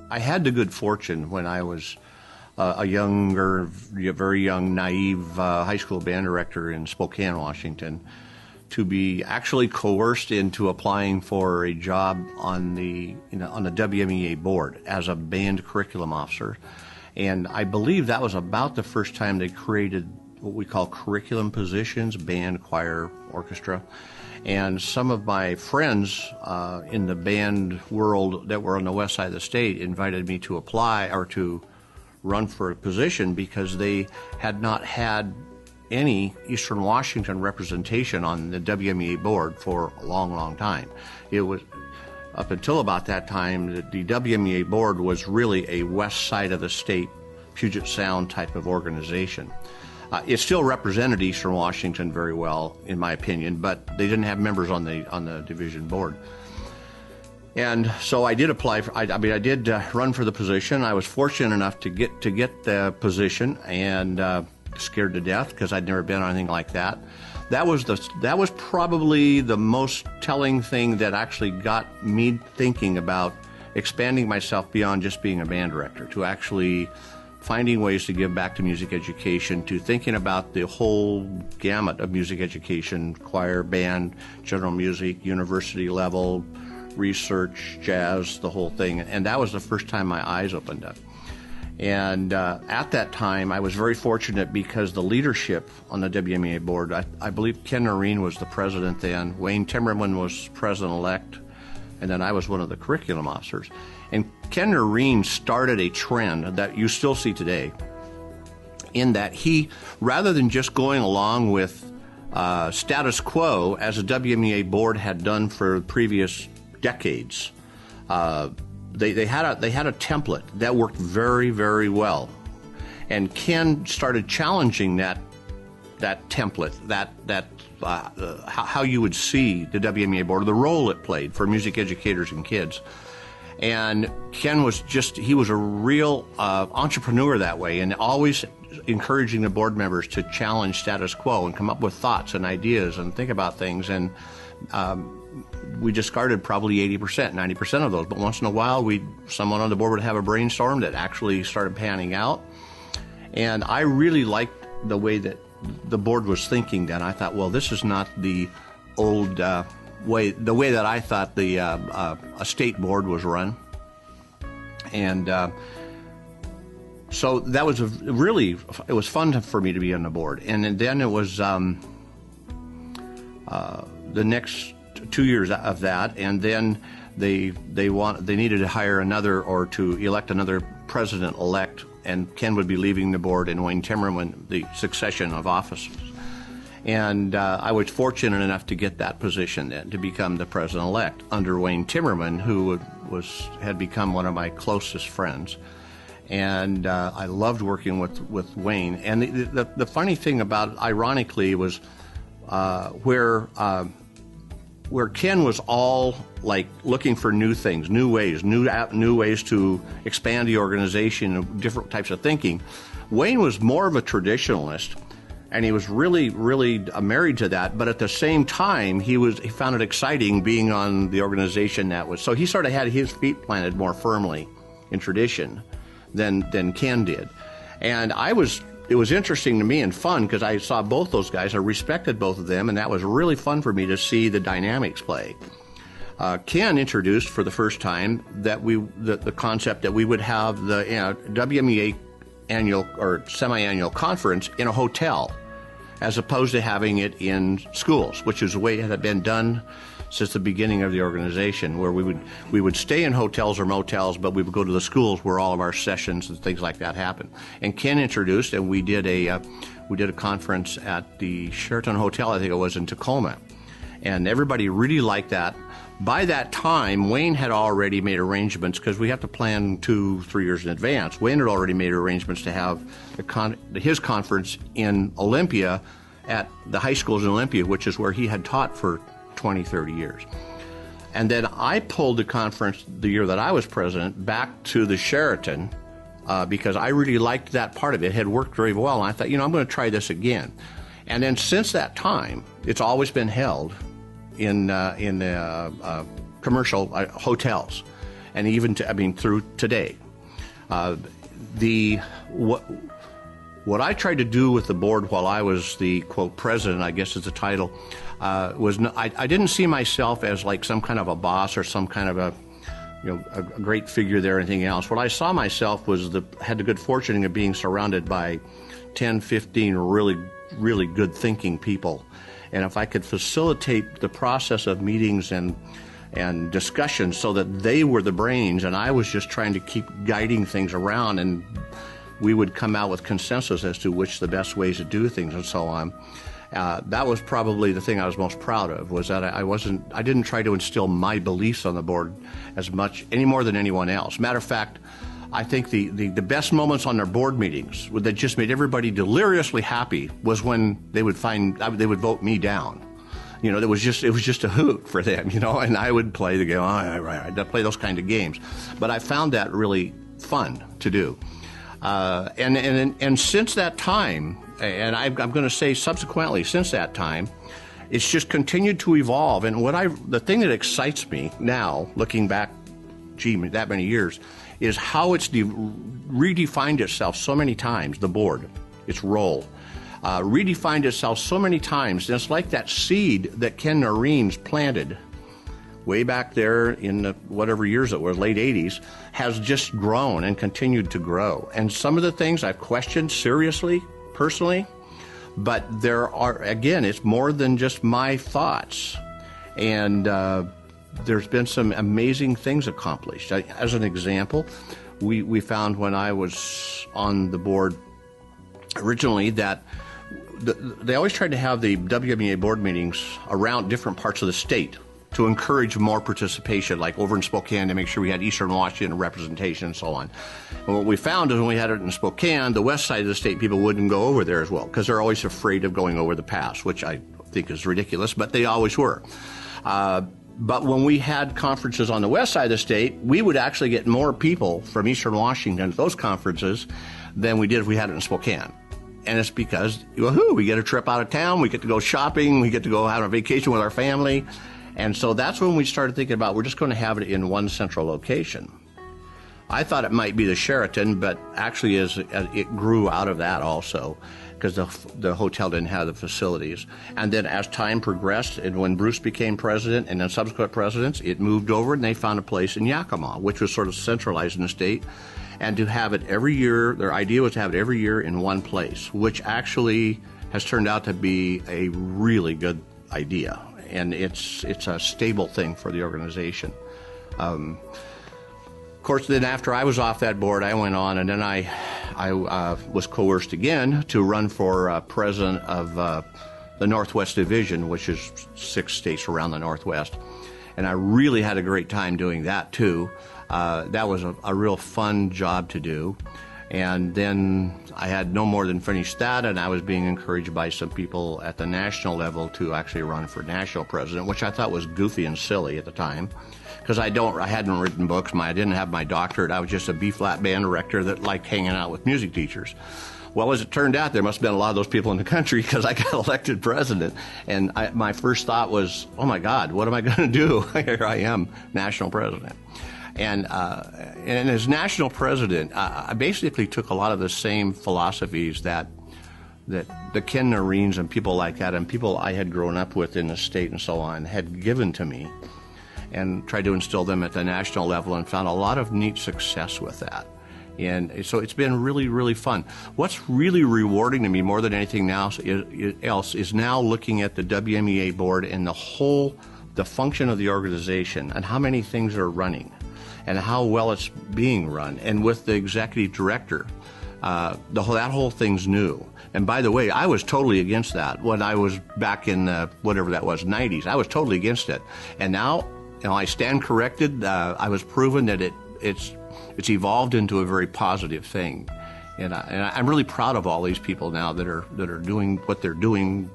I had the good fortune when I was very young, naive high school band director in Spokane, Washington, to be actually coerced into applying for a job on the WMEA board as a band curriculum officer. And I believe that was about the first time they created what we call curriculum positions, band, choir, orchestra. And some of my friends in the band world that were on the west side of the state invited me to apply or to run for a position because they had not had any Eastern Washington representation on the WMEA board for a long, long time. It was up until about that time that the WMEA board was really a west side of the state, Puget Sound type of organization. It still represented Eastern Washington very well, in my opinion, but they didn't have members on the division board. And so I did apply for. I did run for the position. I was fortunate enough to get the position, and scared to death because I'd never been on anything like that. That was probably the most telling thing that actually got me thinking about expanding myself beyond just being a band director, to actually finding ways to give back to music education, to thinking about the whole gamut of music education, choir, band, general music, university level, research, jazz, the whole thing. And that was the first time my eyes opened up. And at that time, I was very fortunate because the leadership on the WMEA board, I believe Ken Noreen was the president then, Wayne Timmerman was president-elect, and then I was one of the curriculum officers. And Ken Noreen started a trend that you still see today, in that he, rather than just going along with status quo, as the WMEA board had done for previous decades, they had a template that worked very, very well, and Ken started challenging that template, how you would see the WMEA board, the role it played for music educators and kids. And Ken was a real entrepreneur that way, and always encouraging the board members to challenge status quo and come up with thoughts and ideas and think about things. And we discarded probably 80%, 90% of those. But once in a while, someone on the board would have a brainstorm that actually started panning out. And I really liked the way that the board was thinking then. I thought, well, this is not the old way that I thought the a state board was run. And so that was it was fun for me to be on the board. And then it was the next 2 years of that, and then they needed to hire another, or to elect another president-elect, and Ken would be leaving the board, and Wayne Timmerman, the succession of officers. And I was fortunate enough to get that position then, to become the president-elect under Wayne Timmerman, who had become one of my closest friends. And I loved working with Wayne. And the funny thing about it, ironically, was where Ken was all like looking for new things, new ways to expand the organization, different types of thinking. Wayne was more of a traditionalist, and he was really, really married to that. But at the same time, he found it exciting being on the organization so he sort of had his feet planted more firmly in tradition than Ken did. And it was interesting to me and fun because I saw both those guys. I respected both of them, and that was really fun for me to see the dynamics play. Ken introduced for the first time that the concept that we would have the WMEA annual or semi-annual conference in a hotel, as opposed to having it in schools, which is the way it had been done since the beginning of the organization, where we would stay in hotels or motels, but we would go to the schools where all of our sessions and things like that happen. And Ken introduced, and we did a conference at the Sheraton Hotel, I think it was, in Tacoma, and everybody really liked that. By that time, Wayne had already made arrangements, because we have to plan 2-3 years in advance. Wayne had already made arrangements to have his conference in Olympia, at the high schools in Olympia, which is where he had taught for 20, 30 years. And then I pulled the conference the year that I was president back to the Sheraton because I really liked that part of it. It had worked very well, and I thought, I'm going to try this again. And then since that time, it's always been held in commercial hotels. and even through today. What I tried to do with the board while I was the, quote, president, I guess is the title, I didn't see myself as like some kind of a boss or some kind of a great figure there or anything else. What I saw myself was had the good fortune of being surrounded by 10, 15 really, really good thinking people. And if I could facilitate the process of meetings and discussions so that they were the brains and I was just trying to keep guiding things around, and we would come out with consensus as to which the best ways to do things and so on. That was probably the thing I was most proud of, was that I didn't try to instill my beliefs on the board any more than anyone else. Matter of fact, I think the best moments on their board meetings that just made everybody deliriously happy was when they would vote me down. It was just a hoot for them, and I would play the game. I'd play those kind of games. But I found that really fun to do. And since that time, and I'm going to say subsequently since that time, it's just continued to evolve. And the thing that excites me now, looking back, that many years, is how it's redefined itself so many times, the board, its role, redefined itself so many times. And it's like that seed that Ken Noreen's planted way back there in the whatever years it was, late 80s, has just grown and continued to grow. And some of the things I've questioned seriously, personally, but it's more than just my thoughts. And there's been some amazing things accomplished. As an example, we found when I was on the board originally that they always tried to have the WMEA board meetings around different parts of the state to encourage more participation, like over in Spokane to make sure we had Eastern Washington representation and so on. And what we found is when we had it in Spokane, the west side of the state, people wouldn't go over there as well because they're always afraid of going over the pass, which I think is ridiculous, but they always were. But when we had conferences on the west side of the state, we would actually get more people from Eastern Washington at those conferences than we did if we had it in Spokane. And it's because, we get a trip out of town, we get to go shopping, we get to go out on vacation with our family. And so that's when we started thinking about, we're just going to have it in one central location. I thought it might be the Sheraton, but actually it grew out of that also, because the hotel didn't have the facilities. And then as time progressed, and when Bruce became president and then subsequent presidents, it moved over and they found a place in Yakima, which was sort of centralized in the state. And to have it every year, their idea was to have it every year in one place, which actually has turned out to be a really good idea. And it's a stable thing for the organization. Of course, then after I was off that board, I went on, and then I was coerced again to run for president of the Northwest Division, which is 6 states around the Northwest. And I really had a great time doing that, too. That was a real fun job to do. And then I had no more than finished that, and I was being encouraged by some people at the national level to actually run for national president, which I thought was goofy and silly at the time, because I hadn't written books, I didn't have my doctorate. I was just a B-flat band director that liked hanging out with music teachers. Well, as it turned out, there must have been a lot of those people in the country because I got elected president. And my first thought was, oh, my God, what am I going to do? Here I am, national president. And as national president, I basically took a lot of the same philosophies that the Ken Noreens and people like that and people I had grown up with in the state and so on had given to me, and tried to instill them at the national level, and found a lot of neat success with that. And so it's been really, really fun. What's really rewarding to me more than anything else is now looking at the WMEA board and the function of the organization and how many things are running and how well it's being run. And with the executive director, that whole thing's new. And by the way, I was totally against that when I was back in whatever that was, 90s. I was totally against it. And now, I stand corrected. I was proven that it's evolved into a very positive thing. And I'm really proud of all these people now that are doing what they're doing,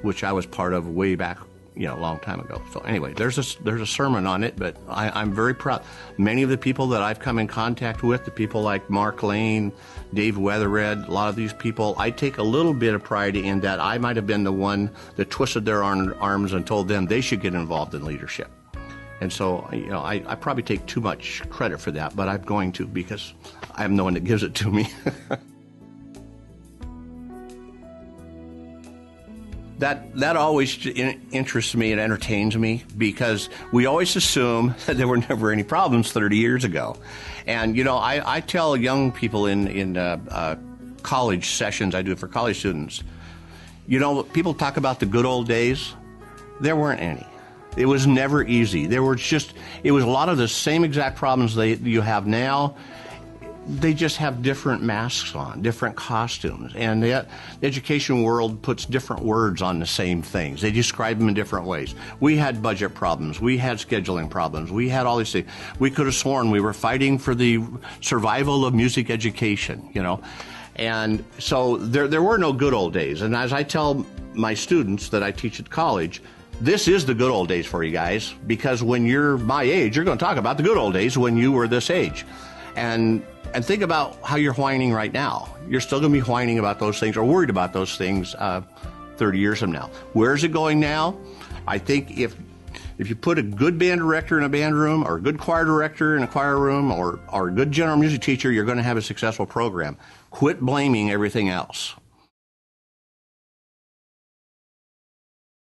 which I was part of way back, a long time ago. So anyway, there's a sermon on it, but I'm very proud. Many of the people that I've come in contact with, the people like Mark Lane, Dave Weatherhead, a lot of these people, I take a little bit of pride in that I might have been the one that twisted their arms and told them they should get involved in leadership. And so, I probably take too much credit for that, but I'm going to because I'm the one that gives it to me. That always interests me and entertains me because we always assume that there were never any problems 30 years ago. And, I tell young people in college sessions I do for college students, people talk about the good old days. There weren't any. It was never easy. It was a lot of the same exact problems you have now. They just have different masks on, different costumes. And the education world puts different words on the same things. They describe them in different ways. We had budget problems. We had scheduling problems. We had all these things. We could have sworn we were fighting for the survival of music education, And so there were no good old days. And as I tell my students that I teach at college, this is the good old days for you guys, because when you're my age, you're going to talk about the good old days when you were this age. And think about how you're whining right now. You're still going to be whining about those things or worried about those things 30 years from now. Where is it going now? I think if you put a good band director in a band room or a good choir director in a choir room or a good general music teacher, you're going to have a successful program. Quit blaming everything else.